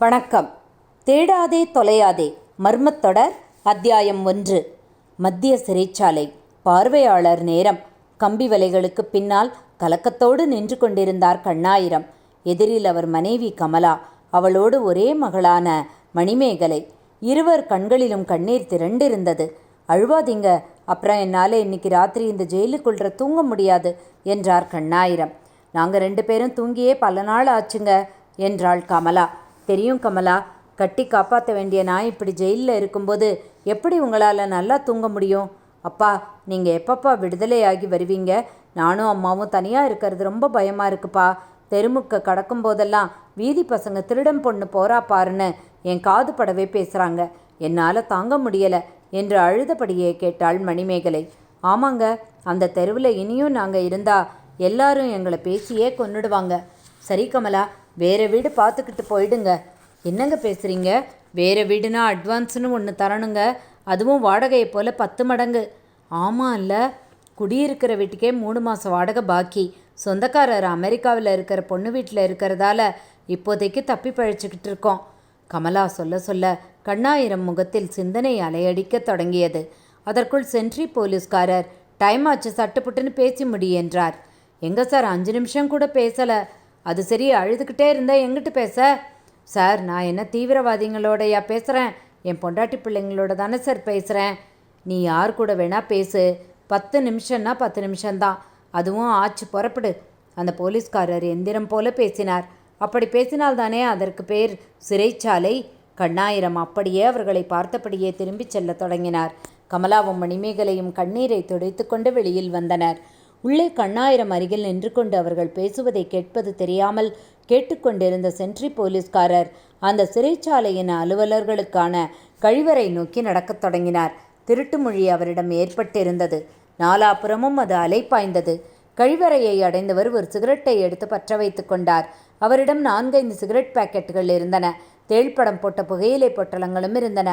வணக்கம். தேடாதே தொலையாதே மர்மத்தொடர் அத்தியாயம் 1. மத்திய சிறைச்சாலை. பார்வையாளர் நேரம். கம்பி வலைகளுக்கு பின்னால் கலக்கத்தோடு நின்று கொண்டிருந்தார் கண்ணாயிரம். எதிரில் அவர் மனைவி கமலா, அவளோடு ஒரே மகளான மணிமேகலை. இருவர் கண்களிலும் கண்ணீர் திரண்டிருந்தது. அழுவாதீங்க, அப்புறம் என்னால் இன்னைக்கு ராத்திரி இந்த ஜெயிலுக்குள்ள தூங்க முடியாது என்றார் கண்ணாயிரம். நாங்கள் 2 பேரும் தூங்கியே பல நாள் ஆச்சுங்க என்றாள் கமலா. தெரியும் கமலா, கட்டி காப்பாற்ற வேண்டிய நான் இப்படி ஜெயிலில் இருக்கும்போது எப்படி உங்களால் நல்லா தூங்க முடியும்? அப்பா, நீங்கள் எப்பப்பா விடுதலையாகி வருவீங்க? நானும் அம்மாவும் தனியாக இருக்கிறது ரொம்ப பயமாக இருக்குப்பா. தெருமுக்க கடக்கும் போதெல்லாம் வீதி பசங்க திருடன் பொண்ணு போறா பாருன்னு என் காது படவே பேசுகிறாங்க. என்னால் தாங்க முடியலை என்று அழுதபடியே கேட்டாள் மணிமேகலை. ஆமாங்க, அந்த தெருவில் இனியும் நாங்கள் இருந்தால் எல்லாரும் எங்களை பேசியே கொன்னுடுவாங்க. சரி கமலா, வேறு வீடு பார்த்துக்கிட்டு போயிடுங்க. என்னங்க பேசுகிறீங்க? வேறு வீடுனா அட்வான்ஸ்னு ஒன்று தரணுங்க, அதுவும் வாடகையை போல் 10 மடங்கு. ஆமாம் இல்லை, குடியிருக்கிற வீட்டுக்கே 3 மாதம் வாடகை பாக்கி. சொந்தக்காரர் அமெரிக்காவில் இருக்கிற பொண்ணு வீட்டில் இருக்கிறதால இப்போதைக்கு தப்பி பழிச்சுக்கிட்டு இருக்கோம். கமலா சொல்ல சொல்ல கண்ணாயிரம் முகத்தில் சிந்தனை அலையடிக்க தொடங்கியது. அதற்குள் சென்ட்ரி போலீஸ்காரர், டைம் ஆச்சு, சட்டுப்புட்டுன்னு பேசி முடி என்றார். எங்க சார், 5 நிமிஷம் கூட பேசலை. அது சரி, அழுதுகிட்டே இருந்தால் எங்கிட்டு பேச? சார், நான் என்ன தீவிரவாதிகளோடையா பேசுகிறேன்? என் பொண்டாட்டி பிள்ளைங்களோட தானே சார் பேசுகிறேன். நீ யார் கூட வேணால் பேசு, 10 நிமிஷம்னா 10 நிமிஷம்தான், அதுவும் ஆச்சு, புறப்படு. அந்த போலீஸ்காரர் எந்திரம் போல பேசினார். அப்படி பேசினால்தானே அதற்கு பேர் சிறைச்சாலை. கண்ணாயிரம் அப்படியே அவர்களை பார்த்தபடியே திரும்பி செல்ல தொடங்கினார். கமலாவும் மணிமேகலையும் கண்ணீரை துடைத்து கொண்டு வெளியில் வந்தனர். உள்ளே கண்ணாயிரம் அருகில் நின்று கொண்டு அவர்கள் பேசுவதை கேட்பது தெரியாமல் கேட்டுக்கொண்டிருந்த சென்ட்ரி போலீஸ்காரர் அந்த சிறைச்சாலையின் அலுவலர்களுக்கான கழிவறை நோக்கி நடக்கத் தொடங்கினார். திருட்டு மொழி அவரிடம் ஏற்பட்டிருந்தது. நாலாபுறமும் அது அலைப்பாய்ந்தது. கழிவறையை அடைந்தவர் ஒரு சிகரெட்டை எடுத்து பற்ற வைத்து கொண்டார். அவரிடம் 4-5 சிகரெட் பாக்கெட்டுகள் இருந்தன. தேள்படம் போட்ட புகையிலை பொட்டலங்களும் இருந்தன.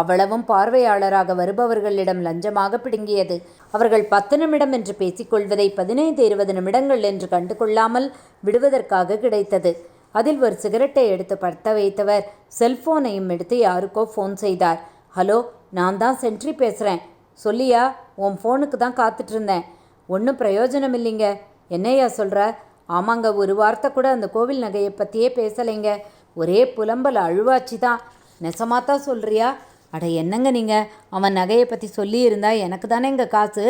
அவ்வளவும் பார்வையாளராக வருபவர்களிடம் லஞ்சமாக பிடுங்கியது. அவர்கள் 10 நிமிடம் என்று பேசிக்கொள்வதை 15-20 நிமிடங்கள் என்று கண்டு கொள்ளாமல் விடுவதற்காக கிடைத்தது. அதில் ஒரு சிகரெட்டை எடுத்து பற்ற வைத்தவர் செல்போனையும் எடுத்து யாருக்கோ ஃபோன் செய்தார். ஹலோ, நான் தான் சென்ட்ரி பேசுகிறேன். சொல்லியா? உன் ஃபோனுக்கு தான் காத்துட்டு இருந்தேன். ஒன்றும் பிரயோஜனம் இல்லைங்க. என்னையா சொல்கிற? ஆமாங்க, ஒரு வார்த்தை கூட அந்த கோவில் நகையை பற்றியே பேசலைங்க. ஒரே புலம்பல், அழுவாச்சி தான். நெசமாத்தான் சொல்கிறியா? அட என்னங்க நீங்கள், அவன் நகையை பற்றி சொல்லியிருந்தா எனக்கு தானே இங்கே காசு.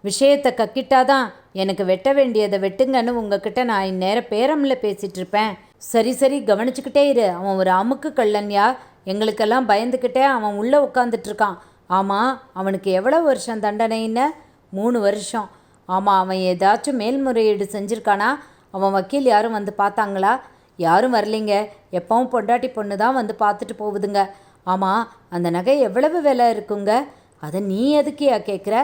விஷயத்தை கக்கிட்டாதான் எனக்கு வெட்ட வேண்டியதை வெட்டுங்கன்னு உங்ககிட்ட நான் இந்நேரம் பேரமில் பேசிகிட்டு இருப்பேன். சரி சரி, கவனிச்சுக்கிட்டே இரு. அவன் ஒரு அமுக்கு கள்ளன்யா. எங்களுக்கெல்லாம் பயந்துக்கிட்டே அவன் உள்ளே உட்காந்துட்ருக்கான். ஆமாம், அவனுக்கு எவ்வளோ வருஷம் தண்டனைன்னு? 3 வருஷம். ஆமாம், அவன் ஏதாச்சும் மேல்முறையீடு செஞ்சுருக்கானா? அவன் வக்கீல் யாரும் வந்து பார்த்தாங்களா? யாரும் வரலைங்க. எப்பவும் பொண்டாட்டி பொண்ணு தான் வந்து பார்த்துட்டு போகுதுங்க. ஆமாம், அந்த நகை எவ்வளவு விலை இருக்குங்க? அதை நீ எதுக்கியா கேட்குற?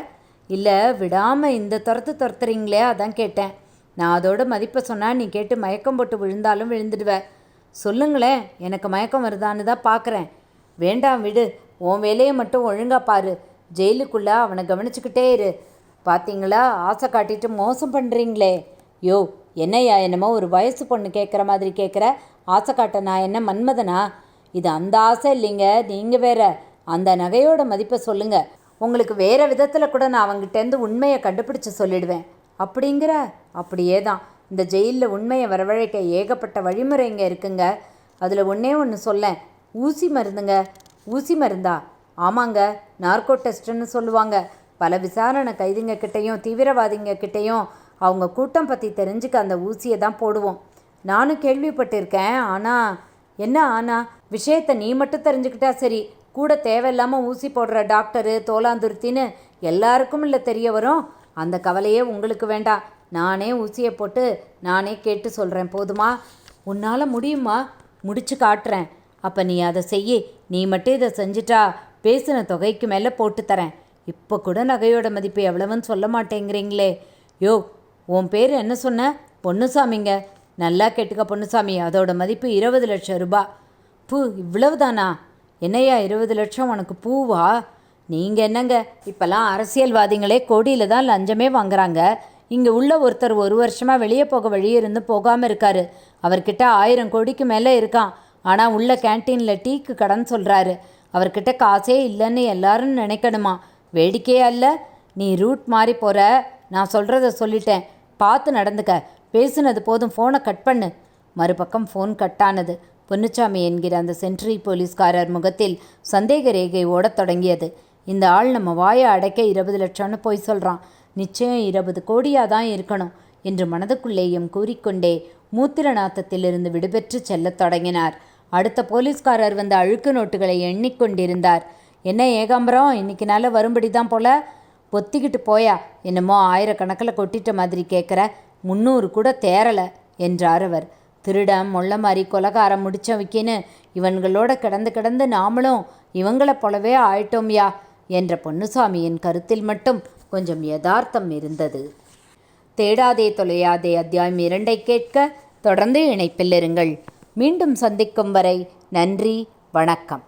இல்லை, விடாமல் இந்த துரத்துறீங்களே, அதான் கேட்டேன். நான் அதோட மதிப்பை சொன்னால் நீ கேட்டு மயக்கம் போட்டு விழுந்தாலும் விழுந்துடுவேன். சொல்லுங்களேன், எனக்கு மயக்கம் வருதான்னு தான் பார்க்குறேன். வேண்டாம் விடு, உன் வேலையை மட்டும் ஒழுங்காக பாரு. ஜெயிலுக்குள்ளே அவனை கவனிச்சுக்கிட்டே இரு. பார்த்தீங்களா, ஆசை காட்டிட்டு மோசம் பண்ணுறீங்களே. யோ, என்னையா என்னமோ ஒரு வயசு பொண்ணு கேட்குற மாதிரி கேட்குற? ஆசை காட்ட நான் என்ன மன்மதனா? இது அந்த ஆசை இல்லைங்க, நீங்கள் வேற. அந்த நகையோட மதிப்பை சொல்லுங்கள். உங்களுக்கு வேறு விதத்தில் கூட நான் அவங்ககிட்டேருந்து உண்மையை கண்டுபிடிச்சி சொல்லிடுவேன். அப்படிங்கிற? அப்படியே தான். இந்த ஜெயிலில் உண்மையை வரவழைக்க ஏகப்பட்ட வழிமுறைங்க இருக்குங்க. அதில் ஒன்று சொல்லேன். ஊசி மருந்துங்க. ஊசி மருந்தா? ஆமாங்க, நார்கோ டெஸ்ட்டுன்னு சொல்லுவாங்க. பல விசாரணை கைதிங்க கிட்டேயும் தீவிரவாதிங்க கிட்டேயும் அவங்க கூட்டம் பற்றி தெரிஞ்சுக்க அந்த ஊசியை தான் போடுவோம். நானும் கேள்விப்பட்டிருக்கேன். ஆனால் என்ன ஆனால்? விஷயத்தை நீ மட்டும் தெரிஞ்சுக்கிட்டா சரி, கூட தேவையில்லாமல் ஊசி போடுற டாக்டரு தோலாந்துருத்தின்னு எல்லாருக்கும் இல்லை தெரிய வரும். அந்த கவலையே உங்களுக்கு வேண்டாம். நானே ஊசியை போட்டு நானே கேட்டு சொல்கிறேன், போதுமா? உன்னால் முடியுமா? முடிச்சு காட்டுறேன். அப்போ நீ அதை செய்யி. நீ மட்டும் இதை செஞ்சிட்டா பேசின தொகைக்கு மேலே போட்டு தரேன். இப்போ கூட நகையோட மதிப்பு எவ்வளவுன்னு சொல்ல மாட்டேங்கிறீங்களே. யோ, உன் பேர் என்ன சொன்ன? பொன்னுசாமிங்க. நல்லா கேட்டுக்க பொன்னுசாமி, அதோட மதிப்பு 20 லட்சம் ரூபாய். பூ, இவ்வளவு தானா? என்னையா 20 லட்சம் உனக்கு பூவா? நீங்கள் என்னங்க, இப்போல்லாம் அரசியல்வாதிகளே கோடியில் தான் லஞ்சமே வாங்குறாங்க. இங்கே உள்ள ஒருத்தர் 1 வருஷமாக வெளியே போக வழி இருந்து போகாமல் இருக்கார். அவர்கிட்ட 1000 கோடிக்கு மேலே இருக்கான். ஆனால் உள்ள கேன்டீனில் டீக்கு கடன் சொல்கிறாரு. அவர்கிட்ட காசே இல்லைன்னு எல்லாரும் நினைக்கணுமா? வேடிக்கையே அல்ல. நீ ரூட் மாறி போகிற. நான் சொல்கிறத சொல்லிட்டேன், பார்த்து நடந்துக்க. பேசுனது போதும், ஃபோனை கட் பண்ணு. மறுபக்கம் ஃபோன் கட்டானது. பொன்னுச்சாமி என்கிற அந்த சென்ட்ரி போலீஸ்காரர் முகத்தில் சந்தேக ரேகை ஓடத் தொடங்கியது. இந்த ஆள் நம்ம வாயை அடைக்க 20 லட்சம்னு போய் சொல்கிறான். நிச்சயம் 20 கோடியாக தான் இருக்கணும் என்று மனதுக்குள்ளேயும் கூறிக்கொண்டே மூத்திர நாத்தத்திலிருந்து விடுபெற்று செல்லத் தொடங்கினார். அடுத்த போலீஸ்காரர் வந்த அழுக்கு நோட்டுகளை எண்ணிக்கொண்டிருந்தார். என்ன ஏகாம்பரம், இன்னைக்கு நாள் வரும்படி தான் போல. பொத்திக்கிட்டு போயா, என்னமோ ஆயிரக்கணக்கில் கொட்டிட்ட மாதிரி கேட்குற. 300 கூட தேரலை என்றார் அவர். திருடன் மொள்ள மாதிரி கொலகாரம் முடிச்ச வைக்கின்னு இவன்களோட கிடந்து நாமளும் இவங்களை போலவே ஆயிட்டோம்யா என்ற பொன்னுசாமியின் கருத்தில் மட்டும் கொஞ்சம் யதார்த்தம் இருந்தது. தேடாதே தொலையாதே அத்தியாயம் 2 கேட்க தொடர்ந்து இணைப்பில் இருங்கள். மீண்டும் சந்திக்கும் வரை நன்றி, வணக்கம்.